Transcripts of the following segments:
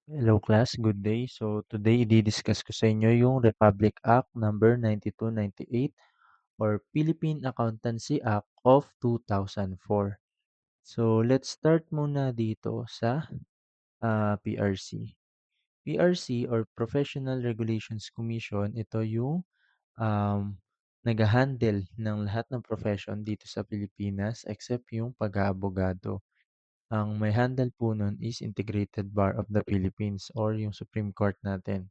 Hello class, good day. So today i-discuss ko sa inyo yung Republic Act number 9298 or Philippine Accountancy Act of 2004. So let's start muna dito sa PRC. PRC or Professional Regulations Commission, ito yung um, nag-handle ng lahat ng profession dito sa Pilipinas except yung pag-aabogado. Ang may handle po nun is Integrated Bar of the Philippines or yung Supreme Court natin.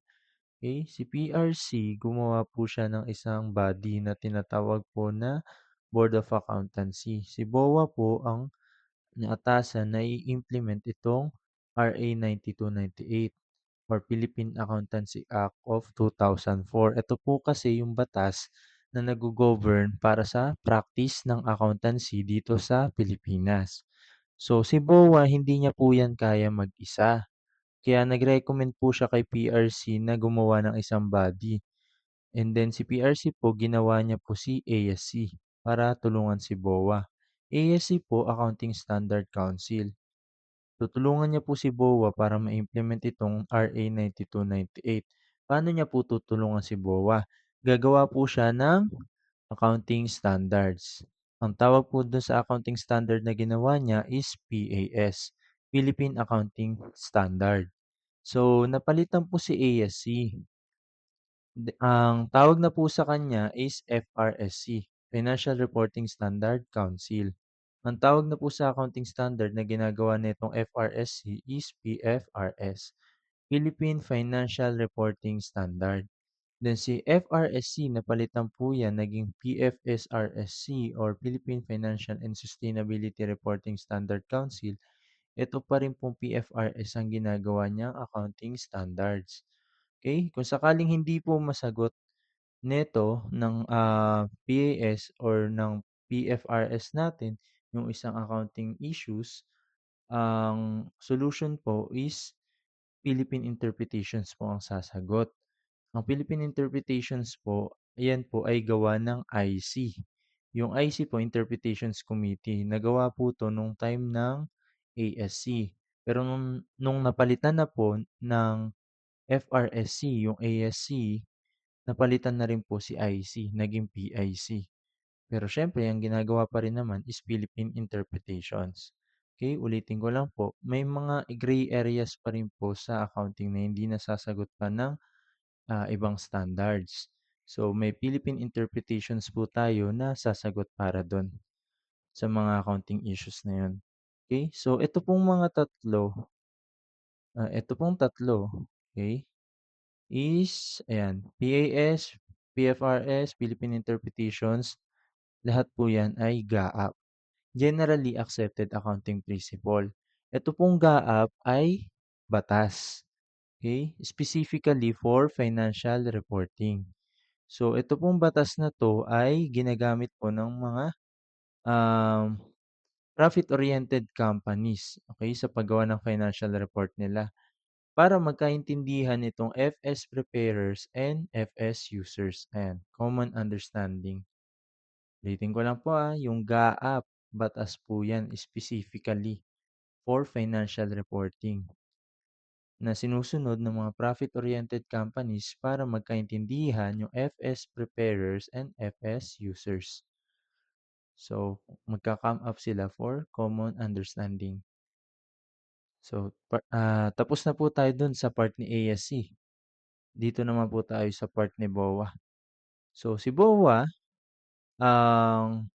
Okay, si PRC gumawa po siya ng isang body na tinatawag po na Board of Accountancy. Si BOA po ang naatasan na i-implement itong RA 9298 or Philippine Accountancy Act of 2004. Ito po kasi yung batas na nag-govern para sa practice ng accountancy dito sa Pilipinas. So si BOA hindi niya po yan kaya mag-isa. Kaya nag-recommend po siya kay PRC na gumawa ng isang body. And then si PRC po ginawa niya po si ASC para tulungan si BOA. ASC po, Accounting Standard Council. Tutulungan niya po si BOA para ma-implement itong RA 9298. Paano niya po tutulungan si BOA? Gagawa po siya ng accounting standards. Ang tawag po dun sa accounting standard na ginawa niya is PAS, Philippine Accounting Standard. So, napalitan po si ASC. Ang tawag na po sa kanya is FRSC, Financial Reporting Standard Council. Ang tawag na po sa accounting standard na ginagawa nitong FRSC is PFRS, Philippine Financial Reporting Standard. Then si FRSC, napalitan po yan, naging PFSRSC or Philippine Financial and Sustainability Reporting Standard Council. Ito pa rin pong PFRS ang ginagawa niyang accounting standards. Okay? Kung sakaling hindi po masagot neto ng PAS or ng PFRS natin yung isang accounting issues, ang solution po is Philippine Interpretations po ang sasagot. Ang Philippine Interpretations po, ayan po ay gawa ng IC. Yung IC po, Interpretations Committee, nagawa po to nung time ng ASC. Pero nung napalitan na po ng FRSC, yung ASC, napalitan na rin po si IC, naging PIC. Pero syempre, ang ginagawa pa rin naman is Philippine Interpretations. Okay, ulitin ko lang po, may mga gray areas pa rin po sa accounting na hindi nasasagot pa ng ibang standards. So, may Philippine interpretations po tayo na sasagot para doon sa mga accounting issues na yun. Okay? So, ito pong tatlo, okay, ayan, PAS, PFRS, Philippine Interpretations, lahat po yan ay GAAP, Generally Accepted Accounting Principle. Ito pong GAAP ay batas, okay, specifically for financial reporting. So, ito pong batas na 'to ay ginagamit po ng mga, um, profit-oriented companies, okay, sa paggawa ng financial report nila para magkaintindihan itong FS preparers and FS users. Ayan, common understanding. Ulitin ko lang po, yung GAAP, batas po 'yan specifically for financial reporting na sinusunod ng mga profit-oriented companies para magkaintindihan yung FS preparers and FS users. So, magka-come up sila for common understanding. So, tapos na po tayo dun sa part ni ASC. Dito naman po tayo sa part ni BOA. So, si BOA, ang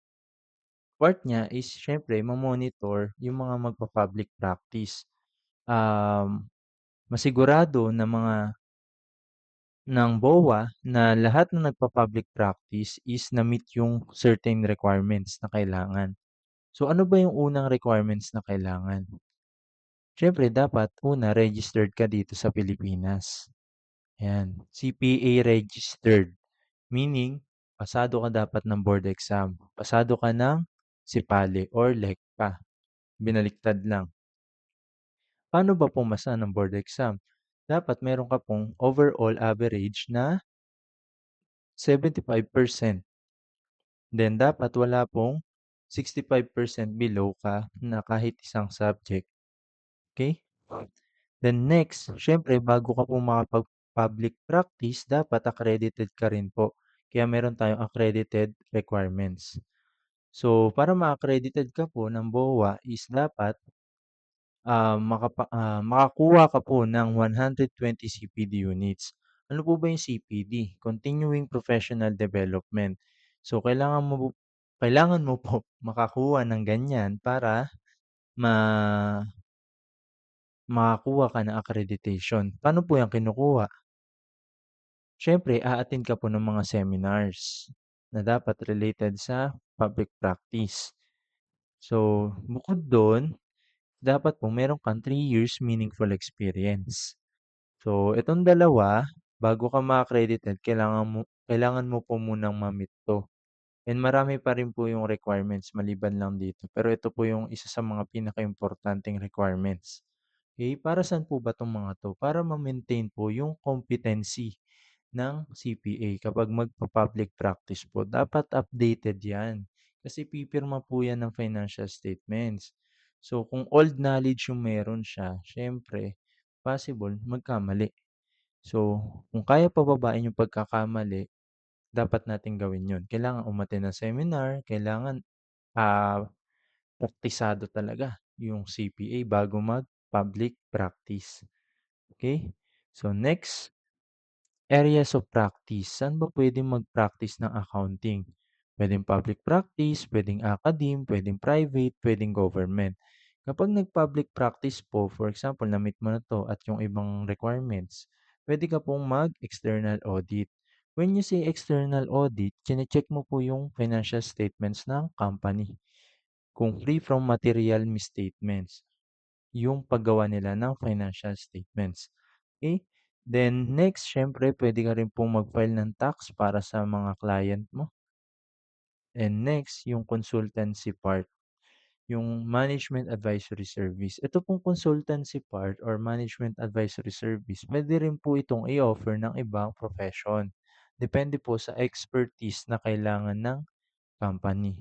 part niya is syempre ma-monitor yung mga magpa-public practice. Masigurado na mga ng BOA na lahat ng nagpa-public practice is na-meet yung certain requirements na kailangan. So, ano ba yung unang requirements na kailangan? Siyempre, dapat una, registered ka dito sa Pilipinas. Ayan, CPA registered. Meaning, pasado ka dapat ng board exam. Pasado ka ng SIPALE or LECPA. Binaliktad lang. Paano ba pumasa ng board exam? Dapat meron ka pong overall average na 75%. Then, dapat wala pong 65% below ka na kahit isang subject. Okay? Then next, siyempre bago ka po makapag-public practice dapat accredited ka rin po. Kaya meron tayong accredited requirements. So, para ma-accredited ka po ng BOA is dapat, makakuha ka po ng 120 CPD units. Ano po ba yung CPD? Continuing Professional Development. So, kailangan mo po makakuha ng ganyan para ma makakuha ka ng accreditation. Paano po yan kinukuha? Siyempre a-attend ka po ng mga seminars na dapat related sa public practice. So, bukod dun, dapat po meron kang 3 years meaningful experience. So, itong dalawa, bago ka ma-accredited kailangan mo po munang ma-meet 'to. And marami pa rin po yung requirements maliban lang dito, pero ito po yung isa sa mga pinakaimportanteng requirements. Okay, para saan po ba 'tong mga 'to? Para ma-maintain po yung competency ng CPA kapag magpa-public practice po. Dapat updated 'yan, kasi pipirma po 'yan ng financial statements. So, kung old knowledge yung meron siya, siyempre possible magkamali. So, kung kaya pababain yung pagkakamali, dapat nating gawin 'yun. Kailangan umattend ng seminar, kailangan, praktisado talaga yung CPA bago mag-public practice, okay. So next, areas of practice. Saan ba puwedeng mag-practice ng accounting? Puwedeng public practice, puwedeng academe, puwedeng private, puwedeng government. Kapag nag-public practice po, for example, na-meet mo na 'to at yung ibang requirements, puwede ka pong mag-external audit. When you say external audit, chine-check mo po yung financial statements ng company kung free from material misstatements yung paggawa nila ng financial statements. Okay. Then next, siyempre puwede ka rin pong mag-file ng tax para sa mga client mo. And next, yung consultancy part, yung management advisory service. Ito pong consultancy part or management advisory service, puwede rin po itong i-offer ng ibang profession. Depende po sa expertise na kailangan ng company.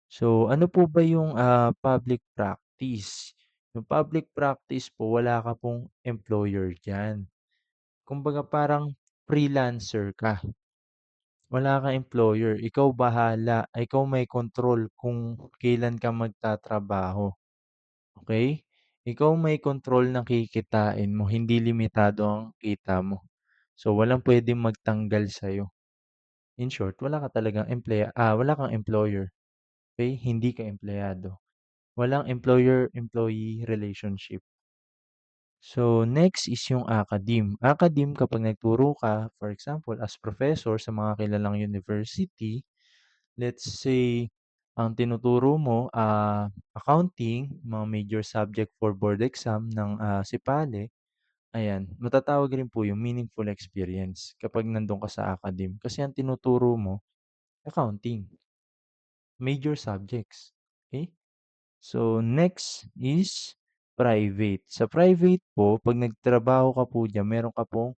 So, ano po ba yung, public practice? Yung public practice po wala ka pong employer diyan. Kumbaga parang freelancer ka, wala kang employer, ikaw bahala, ikaw may control kung kailan ka magtatrabaho, okey? Ikaw may control ng kikitain mo, hindi limitado ang kita mo. So, walang puwedeng magtanggal sa'yo. In short, wala kang employer, okey? Hindi ka empleyado. Walang employer-employee relationship. So, next is yung academe. Academe, kapag nagturo ka, for example, as professor sa mga kilalang university, let's say, ang tinuturo mo, accounting, mga major subject for board exam ng SIPALE, ayan, matatawag rin po yung meaningful experience kapag nandun ka sa academe. Kasi ang tinuturo mo, accounting, major subjects. Okay? So, next is private. Sa private po, 'pag nagtrabaho ka po diyan, meron ka pong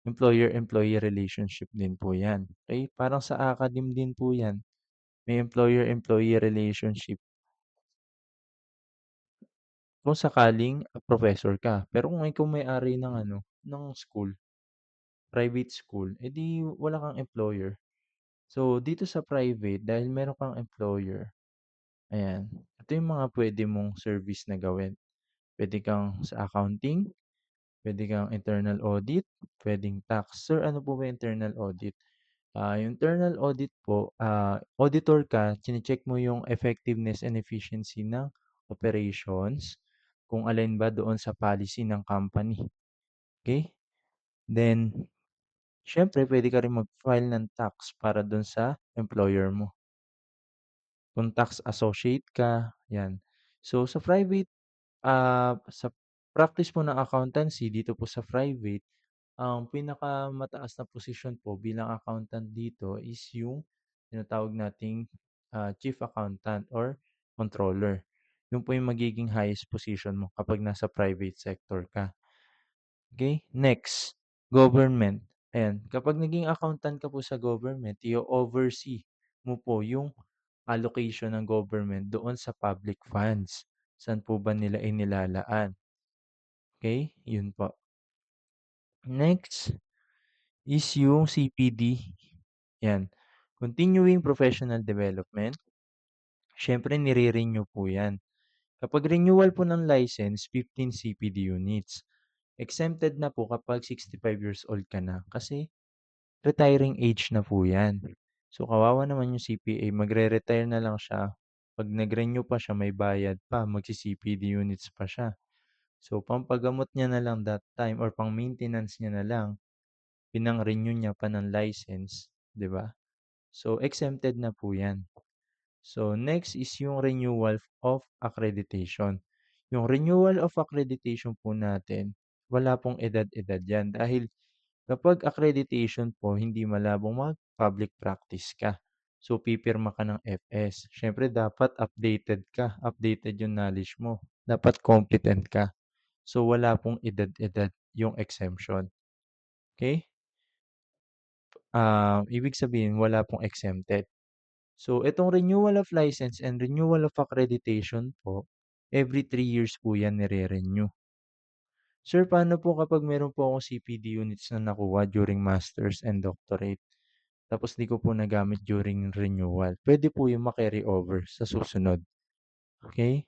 employer-employee relationship din po 'yan, okey? Parang sa academe din po 'yan, may employer-employee relationship kung sakaling professor ka. Pero kung ikaw may-ari ng ano, ng school, private school, eh, di wala kang employer. So, dito sa private dahil meron kang employer, ayan, ito yung mga puwede mong service na gawin. Puwede kang sa accounting. Puwede kang internal audit, puwedeng tax. Sir, ano po ba internal audit? Yung internal audit po, auditor ka, chine-check mo yung effectiveness and efficiency ng operations, kung align ba doon sa policy ng company, okey? Then, siyempre puwede ka rin mag-file ng tax para dun sa employer mo. Kung tax associate ka, 'yan. So, sa practice po ng accountancy dito po sa private, ang pinakamataas na posisyon po bilang accountant dito is yung tinatawag nating, chief accountant or controller. Yun po yung magiging highest position mo kapag nasa private sector ka. Okay, next, government. Ayan, kapag naging accountant ka po sa government, i-o-oversee mo po yung allocation ng government doon sa public funds. Saan po ba nila inilalaan? Okay, yun po. Next is yung CPD, 'yan, Continuing Professional Development. Siyempre nire-renew po 'yan. Kapag renewal po ng license, 15 CPD units. Exempted na po kapag 65 years old ka na kasi retiring age na po 'yan. So, kawawa naman yung CPA, magre-retire na lang siya. 'Pag nag-renew pa siya, may bayad pa, magsi-CPD units pa siya. So, pampagamot niya na lang that time or pang-maintenance niya na lang, pinang-renew niya pa ng license, 'di ba? So, exempted na po 'yan. So, next is yung renewal of accreditation. Yung renewal of accreditation po natin, wala pong edad-edad 'yan dahil kapag accreditation po, hindi malabong mag-public practice ka. So, pipirma ka ng FS. Siyempre dapat updated ka, updated yung knowledge mo. Dapat competent ka. So, wala pong edad-edad yung exemption, okey? Ibig sabihin wala pong exempted. So, itong renewal of license and renewal of accreditation po, every 3 years po 'yan nire-renew. Sir, paano po kapag meron po akong CPD units na nakuha during masters and doctorate, tapos 'di ko po nagamit during renewal, puwede po yung ma-carry over sa susunod, okey?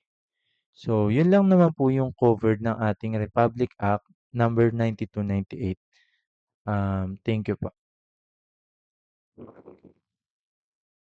So, yun lang naman po yung covered ng ating Republic Act number 9298. Thank you po.